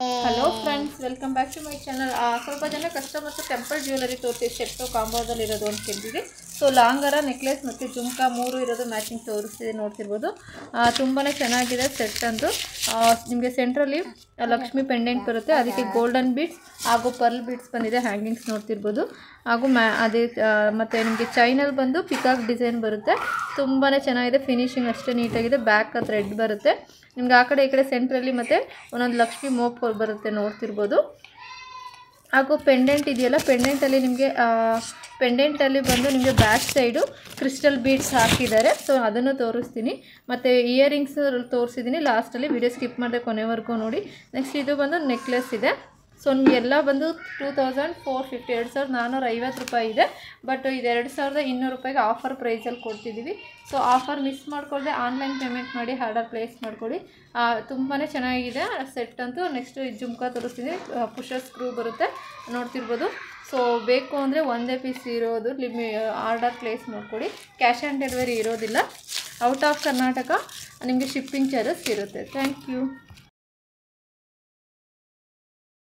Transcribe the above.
Hello friends, welcome back to my channel. ಸ್ವಲ್ಪ ಜನ customers temple jewellery ತೋರಿಸಿ set ಕಾಂಬೋದಲ್ಲಿ ಇರೋದು ಅಂತ ಕೇಳಿದ್ವಿ. ಸೊ ಲಾಂಗರ, ನೆಕ್ಲೆಸ್ ಮತ್ತು ಜುಮ್ಕಾ ಮೂರು ಇರೋದು ಮ್ಯಾಚಿಂಗ್ ತೋರಿಸ್ತಿದೆ, ನೋಡ್ತಿರ್ಬೋದು. ತುಂಬಾ ಚೆನ್ನಾಗಿದೆ ಸೆಟ್ ಅಂತೂ. ನಿಮಗೆ ಸೆಂಟ್ರಲ್ಲಿ ಲಕ್ಷ್ಮಿ ಪೆಂಡೆಂಟ್ ಬರುತ್ತೆ, ಅದಕ್ಕೆ ಗೋಲ್ಡನ್ ಬೀಡ್ಸ್ ಹಾಗೂ ಪರ್ಲ್ ಬೀಡ್ಸ್ ಬಂದಿದೆ, ಹ್ಯಾಂಗಿಂಗ್ಸ್ ನೋಡ್ತಿರ್ಬೋದು. ಹಾಗೂ ಅದೇ ಮತ್ತು ನಿಮಗೆ ಚೈನಲ್ಲಿ ಬಂದು ಪಿಕಾಕ್ ಡಿಸೈನ್ ಬರುತ್ತೆ. ತುಂಬಾ ಚೆನ್ನಾಗಿದೆ, ಫಿನಿಶಿಂಗ್ ಅಷ್ಟೇ ನೀಟಾಗಿದೆ. ಬ್ಯಾಕ್ ಥ್ರೆಡ್ ಬರುತ್ತೆ ನಿಮ್ಗೆ ಆ ಕಡೆ ಈ ಕಡೆ ಸೆಂಟ್ರಲ್ಲಿ, ಮತ್ತು ಒಂದೊಂದು ಲಕ್ಷ್ಮಿ ಮೋಪ್ ಬರುತ್ತೆ, ನೋಡ್ತಿರ್ಬೋದು. ಹಾಗೂ ಪೆಂಡೆಂಟ್ ಇದೆಯಲ್ಲ, ಪೆಂಡೆಂಟಲ್ಲಿ ನಿಮಗೆ ಪೆಂಡೆಂಟಲ್ಲಿ ಬಂದು ನಿಮಗೆ ಬ್ಯಾಕ್ ಸೈಡು ಕ್ರಿಸ್ಟಲ್ ಬೀಡ್ಸ್ ಹಾಕಿದ್ದಾರೆ. ಸೊ ಅದನ್ನು ತೋರಿಸ್ತೀನಿ. ಮತ್ತು ಇಯರಿಂಗ್ಸ್ ತೋರಿಸಿದ್ದೀನಿ ಲಾಸ್ಟಲ್ಲಿ. ವಿಡಿಯೋ ಸ್ಕಿಪ್ ಮಾಡಿದೆ, ಕೊನೆವರೆಗೂ ನೋಡಿ. ನೆಕ್ಸ್ಟ್ ಇದು ಬಂದು ನೆಕ್ಲೆಸ್ ಇದೆ. ಸೊ ನಿಮಗೆಲ್ಲ ಬಂದು 2450 2450 ರೂಪಾಯಿ ಇದೆ. ಬಟ್ ಇದು 2200 ರೂಪಾಯಿಗೆ ಆಫರ್ ಪ್ರೈಸಲ್ಲಿ ಕೊಡ್ತಿದ್ದೀವಿ. ಸೊ ಆಫರ್ ಮಿಸ್ ಮಾಡ್ಕೊಳ್ಳದೆ ಆನ್ಲೈನ್ ಪೇಮೆಂಟ್ ಮಾಡಿ ಆರ್ಡರ್ ಪ್ಲೇಸ್ ಮಾಡ್ಕೊಳ್ಳಿ. ತುಂಬಾ ಚೆನ್ನಾಗಿದೆ ಸೆಟ್ ಅಂತೂ. ನೆಕ್ಸ್ಟು ಜುಮ್ಕಾ ತೋರಿಸ್ತೀನಿ, ಪುಷರ್ ಸ್ಕ್ರೂ ಬರುತ್ತೆ, ನೋಡ್ತಿರ್ಬೋದು. ಸೊ ಬೇಕು ಅಂದರೆ ಒಂದೇ ಪೀಸ್ ಇರೋದು ಆರ್ಡರ್ ಪ್ಲೇಸ್ ಮಾಡ್ಕೊಳ್ಳಿ. ಕ್ಯಾಶ್ ಆನ್ ಡೆಲಿವರಿ ಇರೋದಿಲ್ಲ. ಔಟ್ ಆಫ್ ಕರ್ನಾಟಕ ನಿಮಗೆ ಶಿಪ್ಪಿಂಗ್ ಚಾರ್ಜಸ್ ಇರುತ್ತೆ. Thank you.